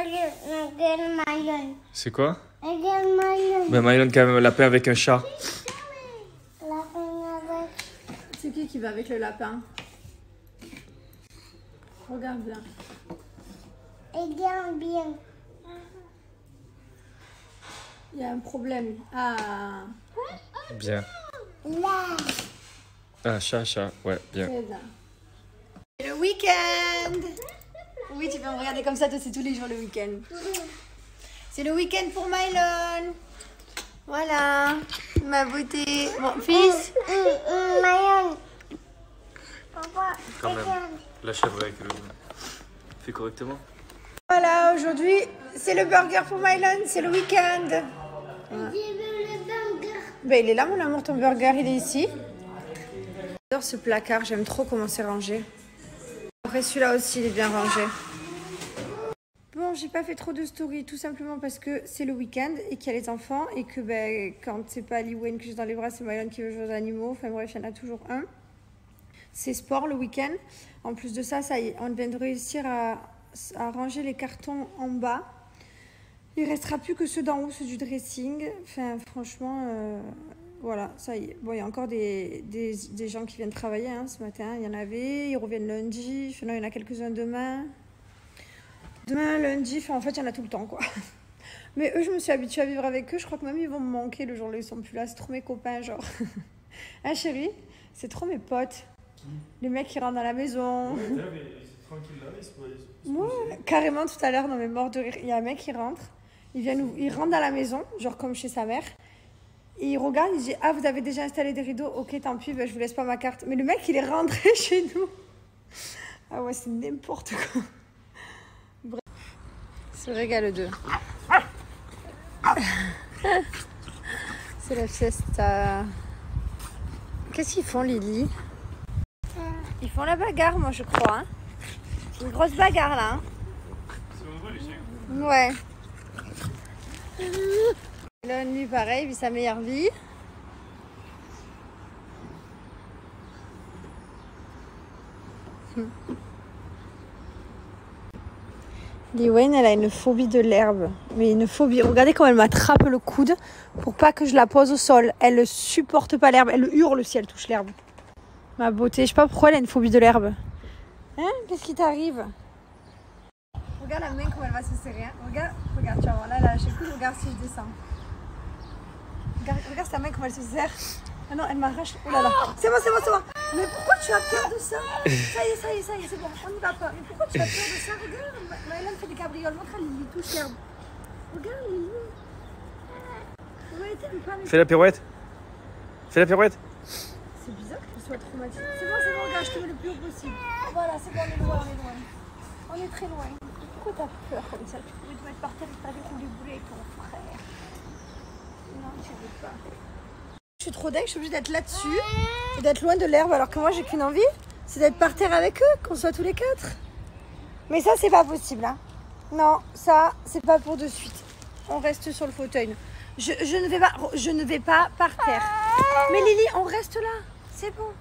Regarde Mylon. C'est quoi? Regarde Mylon. Ben Mylon qui a un lapin avec un chat. C'est qui va avec le lapin? Regarde bien. Regarde bien. Il y a un problème. Ah. Bien. Là. Ah, chat, ouais, bien. C'est bien. C'est le week-end. Oui, tu peux me regarder comme ça, toi, c'est tous les jours le week-end. C'est le week-end pour Mylon. Voilà, ma beauté. Bon, fils. Mylon. Papa, Quand même. regarde. La chèvre avec le... Fais correctement. Voilà, aujourd'hui, c'est le burger pour Mylon, c'est le week-end. Je veux le burger. Ben, il est là, mon amour, ton burger, il est ici. J'adore ce placard, j'aime trop comment c'est rangé. Après, celui-là aussi, il est bien rangé. Bon, j'ai pas fait trop de story, tout simplement parce que c'est le week-end et qu'il y a les enfants et que ben, quand c'est pas Liwen que j'ai dans les bras, c'est Mylon qui veut jouer aux animaux. Enfin bref, il y en a toujours un. C'est sport le week-end. En plus de ça, ça y est, on vient de réussir à ranger les cartons en bas. Il restera plus que ceux d'en haut, ceux du dressing. Enfin, franchement, voilà, ça y est. Bon, il y a encore des gens qui viennent travailler hein, ce matin. Il y en avait, ils reviennent lundi. Enfin, non, il y en a quelques-uns demain. Demain, lundi, enfin, en fait, il y en a tout le temps, quoi. Mais eux, je me suis habituée à vivre avec eux. Je crois que même ils vont me manquer le jour où ils sont plus là. C'est trop mes copains, genre. Hein, chérie? C'est trop mes potes. Les mecs qui rentrent dans la maison. Ouais, c'est tranquille là, il se pose. Ouais, carrément tout à l'heure, non mais mort de rire. Il y a un mec qui rentre, il rentre dans la maison, genre comme chez sa mère, et il regarde, il dit ah vous avez déjà installé des rideaux, ok tant pis, ben, je vous laisse pas ma carte. Mais le mec il est rentré chez nous. Ah ouais c'est n'importe quoi. Bref. Se régale d'eux. C'est la fiesta. Qu'est-ce qu'ils font Lily? Ils font la bagarre moi je crois. Hein. Une grosse bagarre là. Hein. Ouais. Là, lui, pareil, vit sa meilleure vie. Liwen, elle a une phobie de l'herbe. Mais une phobie. Regardez comment elle m'attrape le coude pour pas que je la pose au sol. Elle ne supporte pas l'herbe. Elle hurle si elle touche l'herbe. Ma beauté. Je sais pas pourquoi elle a une phobie de l'herbe. Hein? Qu'est-ce qui t'arrive? Regarde la main comment elle va se serrer. Hein. Regarde, tu vas voir. Là, je coup, regarde si je descends. Regarde sa main comment elle se serre. Ah non, elle m'arrache. Oh là là. C'est bon. Mais pourquoi tu as peur de ça? Ça y est, c'est bon. On n'y va pas. Mais pourquoi tu as peur de ça? Regarde, Maëlan fait des cabrioles. Montre à Lily, touche l'herbe. Regarde Lily. Fais la pirouette. C'est bizarre qu'elle soit traumatisée. C'est bon, regarde, je te mets le plus haut possible. Voilà, c'est bon, on est loin. On est très loin. Pourquoi t'as peur comme ça? Tu pouvais te mettre par terre et faire des roulés avec ton frère. Non, tu veux pas. Je suis trop dingue, je suis obligée d'être là-dessus et d'être loin de l'herbe alors que moi j'ai qu'une envie, c'est d'être par terre avec eux, qu'on soit tous les quatre. Mais ça c'est pas possible. Hein. Non, ça c'est pas pour de suite. On reste sur le fauteuil. Je ne vais pas par terre. Mais Lily, on reste là. C'est bon.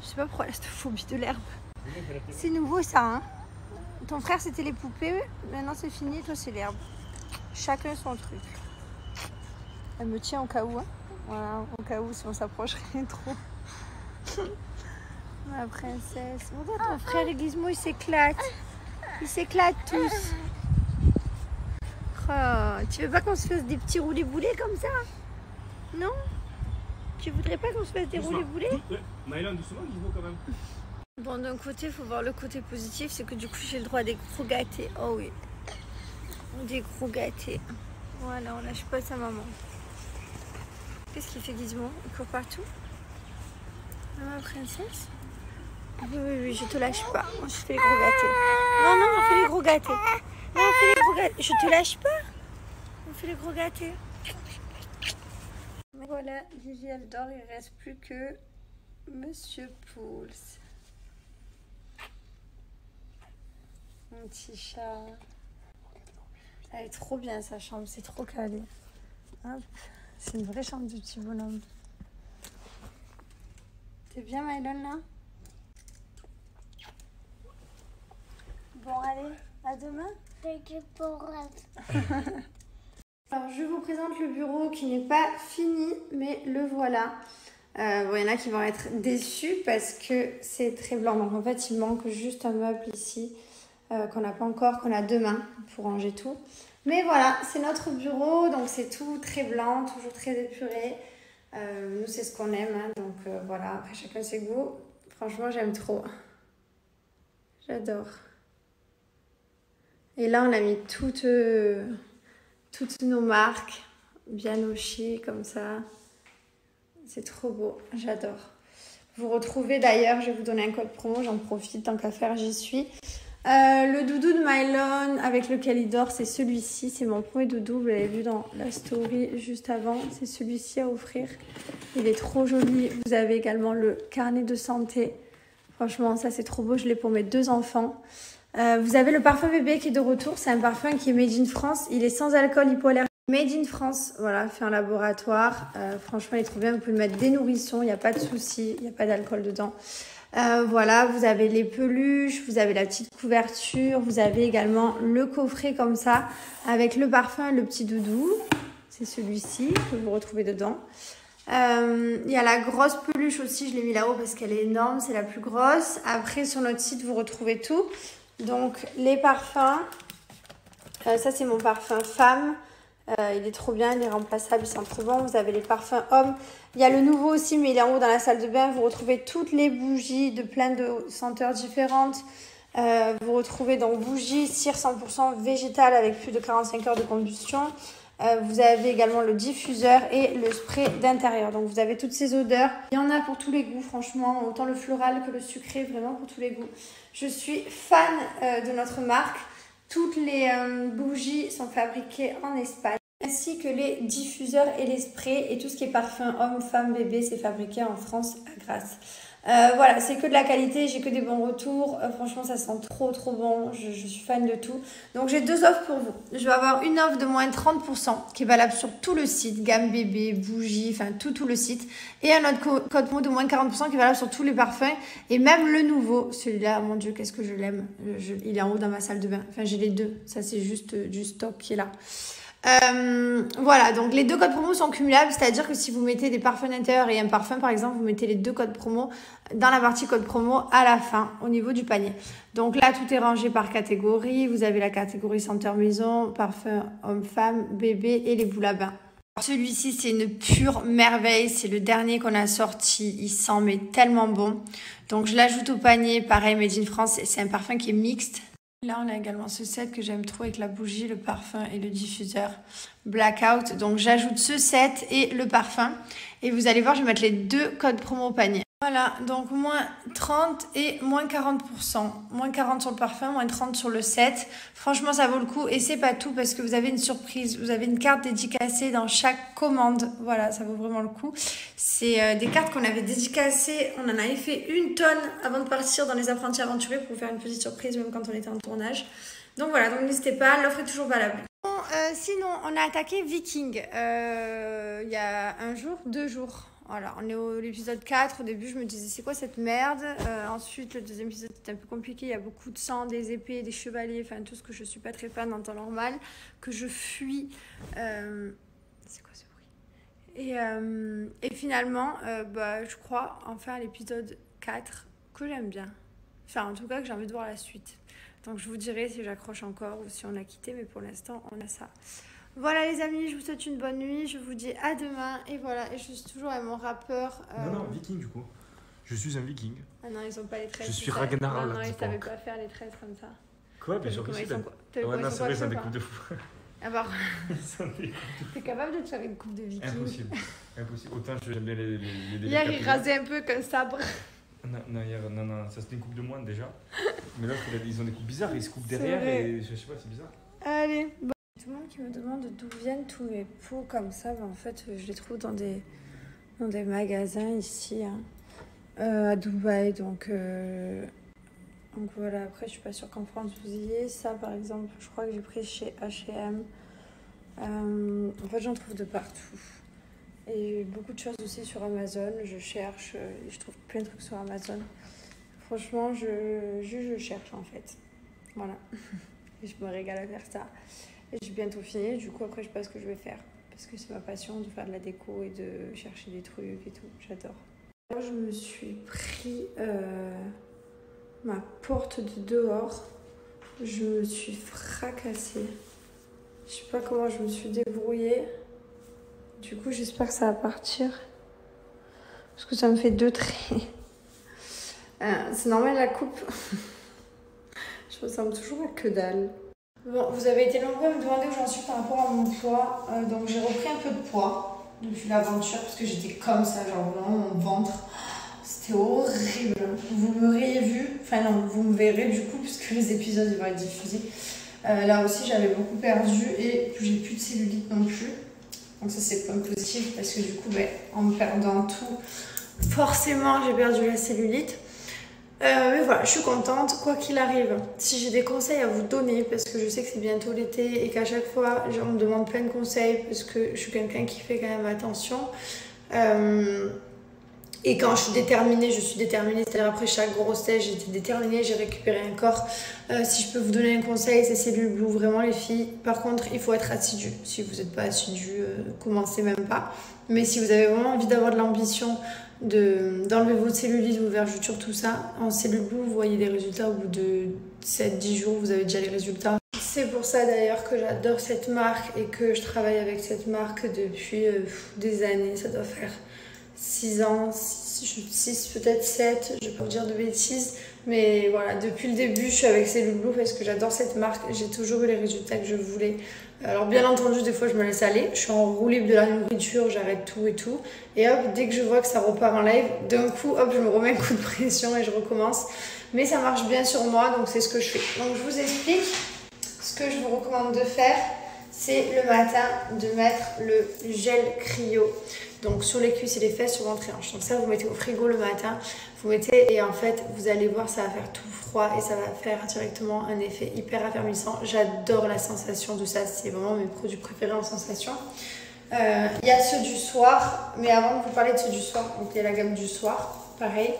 Je sais pas pourquoi elle a cette phobie de l'herbe. C'est nouveau ça. Hein. Ton frère c'était les poupées, maintenant c'est fini, toi c'est l'herbe. Chacun son truc. Elle me tient au cas où. Hein. Voilà, au cas où si on s'approcherait trop. Ma princesse. Regarde ton frère et Gizmo, ils s'éclatent. Ils s'éclatent tous. Oh, tu veux pas qu'on se fasse des petits roulés-boulés comme ça? Non? Tu voudrais pas qu'on se fasse des roulés-boulés? Mylon, doucement, Gizmo quand même. Bon, d'un côté, il faut voir le côté positif, c'est que du coup, j'ai le droit à des gros gâtés. Oh oui. Des gros gâtés. Voilà, on lâche pas sa maman. Qu'est-ce qu'il fait Gizmo? Il court partout? Ah, ma princesse? Oui, je te lâche pas. Je fais les gros gâtés. Non, on fait les gros gâtés. Non, on fait les gros gâtés. Je te lâche pas. On fait les gros gâtés. Voilà, Gigi elle dort, il ne reste plus que Monsieur Pouls. Mon petit chat. Elle est trop bien sa chambre, c'est trop calé. Hop. C'est une vraie chambre de petit bonhomme. T'es bien Mylon là? Bon allez, à demain. Petit porrette. Alors, je vous présente le bureau qui n'est pas fini, mais le voilà. Bon, il y en a qui vont être déçus parce que c'est très blanc. Donc, en fait, il manque juste un meuble ici qu'on n'a pas encore, qu'on a demain pour ranger tout. Mais voilà, c'est notre bureau. Donc, c'est tout très blanc, toujours très épuré. Nous, c'est ce qu'on aime. Hein, donc, voilà, après, chacun ses goûts. Franchement, j'aime trop. J'adore. Et là, on a mis toutes nos marques bien au chic comme ça. C'est trop beau, j'adore. Vous retrouvez d'ailleurs, je vais vous donner un code promo, j'en profite tant qu'à faire, j'y suis. Le doudou de Mylon avec lequel il dort, c'est celui-ci. C'est mon premier doudou, vous l'avez vu dans la story juste avant. C'est celui-ci à offrir. Il est trop joli. Vous avez également le carnet de santé. Franchement, ça c'est trop beau, je l'ai pour mes 2 enfants. Vous avez le parfum bébé qui est de retour. C'est un parfum qui est made in France. Il est sans alcool, hypoallergénique. Made in France, voilà, fait en laboratoire. Franchement, il est trop bien. Vous pouvez le mettre des nourrissons, il n'y a pas de souci. Il n'y a pas d'alcool dedans. Voilà, vous avez les peluches, vous avez la petite couverture. Vous avez également le coffret comme ça, avec le parfum et le petit doudou. C'est celui-ci que vous retrouvez dedans. Il y a la grosse peluche aussi, je l'ai mis là-haut parce qu'elle est énorme, c'est la plus grosse. Après, sur notre site, vous retrouvez tout. Donc, les parfums. Ça, c'est mon parfum femme. Il est trop bien, il est remplaçable, il sent trop bon. Vous avez les parfums hommes. Il y a le nouveau aussi, mais il est en haut dans la salle de bain. Vous retrouvez toutes les bougies de plein de senteurs différentes. Vous retrouvez donc bougies, cire 100% végétale avec plus de 45 heures de combustion. Vous avez également le diffuseur et le spray d'intérieur. Donc vous avez toutes ces odeurs. Il y en a pour tous les goûts, franchement. Autant le floral que le sucré, vraiment pour tous les goûts. Je suis fan de notre marque. Toutes les bougies sont fabriquées en Espagne, ainsi que les diffuseurs et les sprays. Et tout ce qui est parfum homme, femme, bébé, c'est fabriqué en France à Grasse. Voilà, c'est que de la qualité, j'ai que des bons retours. Franchement, ça sent trop bon. Je suis fan de tout. Donc, j'ai 2 offres pour vous. Je vais avoir une offre de moins 30% qui est valable sur tout le site, gamme bébé, bougie, enfin tout le site. Et un autre code promo de moins 40% qui est valable sur tous les parfums. Et même le nouveau, celui-là, mon Dieu, qu'est-ce que je l'aime. Il est en haut dans ma salle de bain. Enfin, j'ai les 2. Ça, c'est juste du stock qui est là. Voilà, donc les 2 codes promo sont cumulables, c'est-à-dire que si vous mettez des parfums d'intérieur et un parfum par exemple, vous mettez les 2 codes promo dans la partie code promo à la fin au niveau du panier. Donc là, tout est rangé par catégorie. Vous avez la catégorie senteur maison, parfum homme-femme, bébé et les boules à bain. Celui-ci, c'est une pure merveille. C'est le dernier qu'on a sorti. Il sent mais tellement bon. Donc je l'ajoute au panier. Pareil, Made in France. C'est un parfum qui est mixte. Là, on a également ce set que j'aime trop avec la bougie, le parfum et le diffuseur Blackout. Donc, j'ajoute ce set et le parfum. Et vous allez voir, je vais mettre les 2 codes promo au panier. Voilà, donc moins 30 et moins 40%. Moins 40 sur le parfum, moins 30 sur le set. Franchement, ça vaut le coup. Et c'est pas tout parce que vous avez une surprise. Vous avez une carte dédicacée dans chaque commande. Voilà, ça vaut vraiment le coup. C'est des cartes qu'on avait dédicacées. On en avait fait 1 tonne avant de partir dans les apprentis aventuriers pour vous faire une petite surprise, même quand on était en tournage. Donc voilà, donc n'hésitez pas, l'offre est toujours valable. Bon, sinon, on a attaqué Viking il y a 1 jour, 2 jours. Voilà, on est au l'épisode 4. Au début, je me disais, c'est quoi cette merde? Ensuite, le 2e épisode, c'était un peu compliqué. Il y a beaucoup de sang, des épées, des chevaliers, enfin tout ce que je suis pas très fan en temps normal, que je fuis. C'est quoi ce bruit? Et finalement, je crois, enfin, à l'épisode 4, que j'aime bien. Enfin, en tout cas, que j'ai envie de voir la suite. Donc, je vous dirai si j'accroche encore ou si on a quitté, mais pour l'instant, on a ça. Voilà les amis, je vous souhaite une bonne nuit, je vous dis à demain et voilà, et je suis toujours avec mon rappeur. Non, viking du coup. Je suis un viking. Ah non, ils ont pas les tresses. Je suis Ragnar. Non, ils savaient pas faire les tresses comme ça. Quoi? Mais j'ai réussi. Ouais, non, c'est vrai, c'est un des coupes de fou. Ah bah, t'es capable de te faire une coupe de viking? Impossible. Autant j'aime bien les hier, il rasait un peu qu'un sabre. Non, ça c'était une coupe de moine déjà. Mais là, ils ont des coupes bizarres, ils se coupent derrière et je sais pas, c'est bizarre. Allez, bon. Tout le monde qui me demande d'où viennent tous mes pots comme ça, en fait, je les trouve dans des magasins ici, à Dubaï. Donc voilà, après, je suis pas sûre qu'en France vous y ayez. Ça, par exemple, je crois que j'ai pris chez H&M. En fait, j'en trouve de partout. Et beaucoup de choses aussi sur Amazon. Je cherche et je trouve plein de trucs sur Amazon. Franchement, je cherche en fait. Voilà. Et je me régale à faire ça. Et j'ai bientôt fini, du coup après je sais pas ce que je vais faire. Parce que c'est ma passion de faire de la déco et de chercher des trucs et tout, j'adore. Moi je me suis pris ma porte de dehors. Je me suis fracassée. Je sais pas comment je me suis débrouillée. Du coup j'espère que ça va partir. Parce que ça me fait 2 traits. C'est normal la coupe. Je ressemble toujours à que dalle. Bon, vous avez été nombreux à me demander où j'en suis par rapport à mon poids. Donc j'ai repris un peu de poids depuis l'aventure parce que j'étais comme ça, genre vraiment mon ventre. C'était horrible. Vous m'auriez vu, enfin non, vous me verrez du coup puisque les épisodes vont être diffusés. Là aussi j'avais beaucoup perdu et j'ai plus de cellulite non plus. Donc ça c'est point positif parce que du coup en me perdant tout, forcément j'ai perdu la cellulite. Mais voilà, je suis contente, quoi qu'il arrive. Si j'ai des conseils à vous donner, parce que je sais que c'est bientôt l'été et qu'à chaque fois, on me demande plein de conseils, parce que je suis quelqu'un qui fait quand même attention. Et quand je suis déterminée, c'est-à-dire après chaque grossesse, j'étais déterminée, j'ai récupéré un corps. Si je peux vous donner un conseil, c'est Cellule Blue, vraiment les filles. Par contre, il faut être assidu. Si vous n'êtes pas assidu, commencez même pas. Mais si vous avez vraiment envie d'avoir de l'ambition, d'enlever votre cellulite, vos vergetures, tout ça, en Cellule Blue, vous voyez les résultats au bout de 7-10 jours, vous avez déjà les résultats. C'est pour ça d'ailleurs que j'adore cette marque et que je travaille avec cette marque depuis des années. Ça doit faire 6 ans, 6 peut-être 7, je vais pas vous dire de bêtises. Mais voilà, depuis le début, je suis avec Cellule Blue parce que j'adore cette marque. J'ai toujours eu les résultats que je voulais. Alors bien entendu, des fois je me laisse aller. Je suis en roue libre de la nourriture, j'arrête tout et tout. Et hop, dès que je vois que ça repart en live, d'un coup, hop, je me remets un coup de pression et je recommence. Mais ça marche bien sur moi, donc c'est ce que je fais. Donc je vous explique ce que je vous recommande de faire. C'est le matin de mettre le gel cryo. Donc sur les cuisses et les fesses, sur votre hanche. Donc ça, vous mettez au frigo le matin. Vous mettez et en fait, vous allez voir, ça va faire tout froid et ça va faire directement un effet hyper affermissant. J'adore la sensation de ça. C'est vraiment mes produits préférés en sensation. Il y a ceux du soir. Mais avant de vous parler de ceux du soir, donc il y a la gamme du soir. Pareil.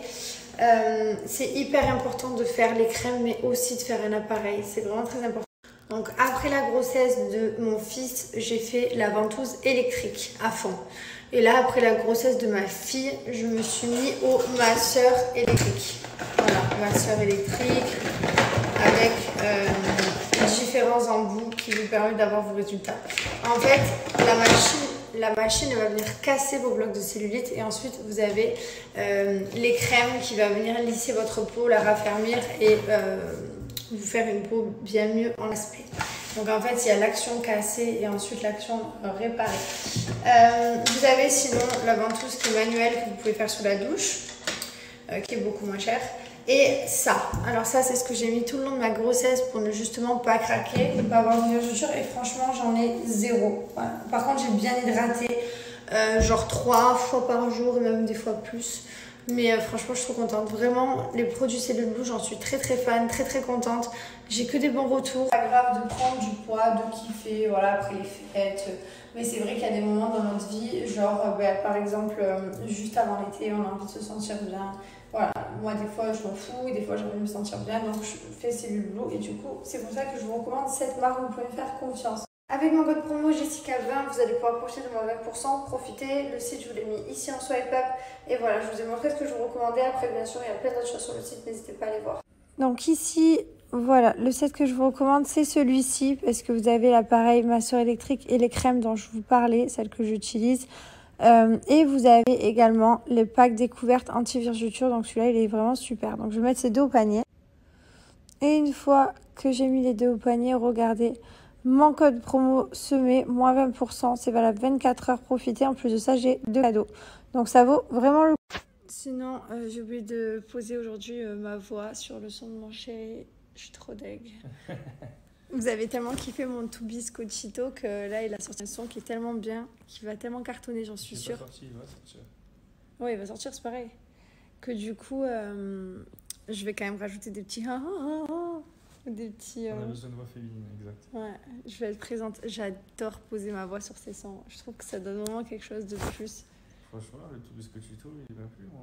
C'est hyper important de faire les crèmes, mais aussi de faire un appareil. C'est vraiment très important. Donc après la grossesse de mon fils, j'ai fait la ventouse électrique à fond. Et là, après la grossesse de ma fille, je me suis mis au masseur électrique. Voilà, masseur électrique avec différents embouts qui vous permettent d'avoir vos résultats. En fait, la machine va venir casser vos blocs de cellulite et ensuite vous avez les crèmes qui vont venir lisser votre peau, la raffermir et vous faire une peau bien mieux en aspect. Donc en fait, il y a l'action cassée et ensuite l'action réparée. Vous avez sinon la ventouse qui est manuelle que vous pouvez faire sous la douche, qui est beaucoup moins chère. Et ça, alors ça c'est ce que j'ai mis tout le long de ma grossesse pour ne justement pas craquer, ne pas avoir de vergeture et franchement j'en ai 0. Voilà. Par contre j'ai bien hydraté, genre 3 fois par jour et même des fois plus. Mais franchement, je suis trop contente. Vraiment, les produits Cellule Blue, j'en suis très fan, très contente. J'ai que des bons retours. Pas grave de prendre du poids, de kiffer, voilà, après les fêtes. Mais c'est vrai qu'il y a des moments dans notre vie, genre par exemple, juste avant l'été, on a envie de se sentir bien. Voilà, moi des fois je m'en fous et des fois j'ai envie de me sentir bien, donc je fais Cellule Blue. Et du coup, c'est pour ça que je vous recommande cette marque, vous pouvez me faire confiance. Avec mon code promo Jessica20, vous allez pouvoir profiter de mon 20%, profiter. Le site, je vous l'ai mis ici en swipe up. Et voilà, je vous ai montré ce que je vous recommandais. Après, bien sûr, il y a plein d'autres choses sur le site, n'hésitez pas à les voir. Donc ici, voilà, le set que je vous recommande, c'est celui-ci. Parce que vous avez l'appareil masseur électrique et les crèmes dont je vous parlais, celles que j'utilise. Et vous avez également le pack découverte anti-vergeture. Donc celui-là, il est vraiment super. Donc je vais mettre ces deux au panier. Et une fois que j'ai mis les deux au panier, regardez... Mon code promo SEMÉ, moins 20%, c'est valable 24 heures, profitez. En plus de ça, j'ai 2 cadeaux. Donc ça vaut vraiment le coup. Sinon, j'ai oublié de poser aujourd'hui ma voix sur le son de mon chéri. Je suis trop deg. Vous avez tellement kiffé mon To Be Scotchito que là, il a sorti un son qui est tellement bien, qui va tellement cartonner, j'en suis sûre. Il va sortir. Oui, il va sortir, c'est pareil. Que du coup, je vais quand même rajouter des petits... Des petits, On a besoin de voix féminine, exact. Ouais, je vais être présente. J'adore poser ma voix sur ces sons. Je trouve que ça donne vraiment quelque chose de plus. Franchement, le tout biscottito, il va plus, moi.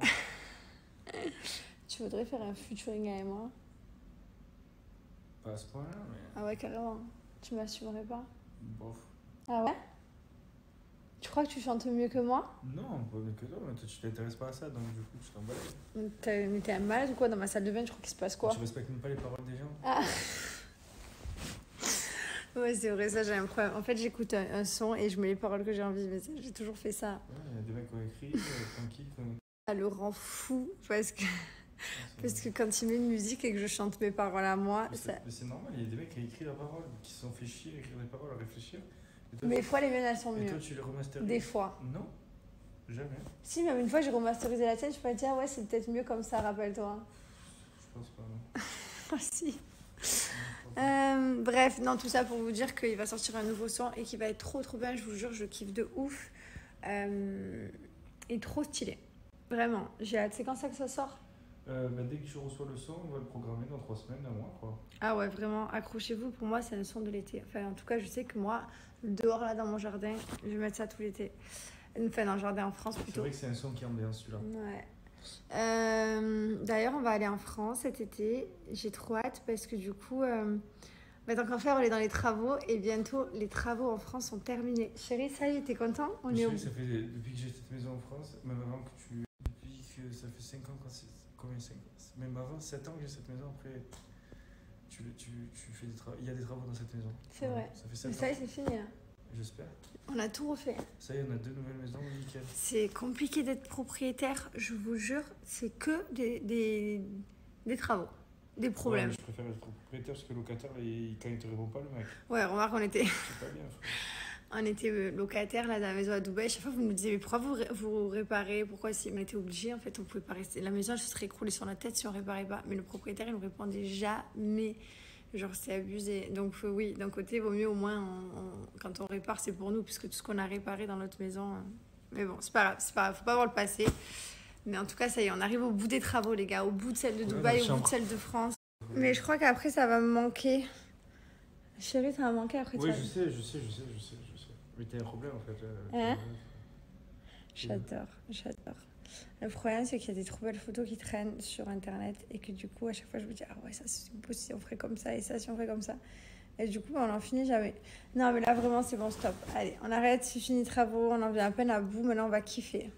Tu voudrais faire un featuring avec moi? Pas à ce point-là, mais. Ah ouais, carrément. Tu m'assumerais pas? Bof. Ah ouais? Tu crois que tu chantes mieux que moi? Non, pas mieux que toi, mais toi tu t'intéresses pas à ça, donc du coup tu t'en balades. Mais t'es malade ou quoi? Dans ma salle de bain, je crois qu'il se passe quoi? Tu respectes même pas les paroles des gens. Ah. Ouais, c'est vrai, ça j'ai un problème. En fait, j'écoute un son et je mets les paroles que j'ai envie, mais j'ai toujours fait ça. Ouais, il y a des mecs qui ont écrit, tranquille. Ça le rend fou parce que quand il met une musique et que je chante mes paroles à moi, Mais ça... c'est normal, il y a des mecs qui ont écrit la parole, qui se sont fait chier à écrire des paroles, à réfléchir. Et toi, Mais des fois, les miennes, elles sont et toi mieux. tu les remasterises. Des fois. Non, jamais. Si, même une fois, j'ai remasterisé la tienne, je peux te dire, ouais, c'est peut-être mieux comme ça, rappelle-toi. Je pense pas, non. Ah, si. Bref, non, tout ça pour vous dire qu'il va sortir un nouveau son et qu'il va être trop bien, je vous jure, je kiffe de ouf. Et trop stylé. Vraiment, j'ai hâte. C'est quand ça que ça sort? Dès que je reçois le son, on va le programmer dans 3 semaines, un mois, quoi. Ah ouais, vraiment, accrochez-vous. Pour moi, c'est un son de l'été. Enfin, en tout cas, je sais que moi, dehors, là, dans mon jardin, je vais mettre ça tout l'été. Enfin, dans le jardin en France, C'est plutôt. vrai que c'est un son qui ambiance celui-là. Ouais. D'ailleurs, on va aller en France cet été. J'ai trop hâte parce que du coup, tant qu'en faire, on est dans les travaux et bientôt, les travaux en France sont terminés. Chérie, ça y est, t'es content? On est au bout. Ça fait, depuis que j'ai cette maison en France, même avant que tu... Depuis que ça fait 5 ans, combien 5 ans? Même avant 7 ans que j'ai cette maison, après... Tu fais des travaux. Il y a des travaux dans cette maison. C'est vrai. Ça fait 7 Mais ans. ça y est, c'est fini. Hein. J'espère. On a tout refait. Ça y est, on a 2 nouvelles maisons, nickel. C'est compliqué d'être propriétaire, je vous jure. C'est que des travaux, des problèmes. Ouais, je préfère être propriétaire parce que locataire, quand il te répond pas, le mec. Ouais, remarque, on était locataire là dans la maison à Dubaï. Chaque fois, vous nous disiez, mais pourquoi vous réparez? Pourquoi si on était obligé? En fait, on pouvait pas rester. La maison, elle se serait écroulée sur la tête si on réparait pas. Mais le propriétaire, il nous répondait jamais. Genre, c'est abusé. Donc, oui, d'un côté, il vaut mieux au moins, quand on répare, c'est pour nous, puisque tout ce qu'on a réparé dans notre maison. Mais bon, c'est pas grave, faut pas voir le passé. Mais en tout cas, ça y est, on arrive au bout des travaux, les gars, au bout de celle de Dubaï, au bout de celle de France. Mais je crois qu'après, ça va me manquer. Chérie, ça va me manquer après. Oui, je sais. Mais t'as un problème en fait. Hein? J'adore. Le problème, c'est qu'il y a des trop belles photos qui traînent sur internet et que du coup, à chaque fois, je me dis, ah ouais, ça c'est beau si on ferait comme ça et ça si on ferait comme ça. Et du coup, on n'en finit jamais. Non, mais là, vraiment, c'est bon, stop. Allez, on arrête, c'est fini les travaux, on en vient à peine à bout, maintenant on va kiffer.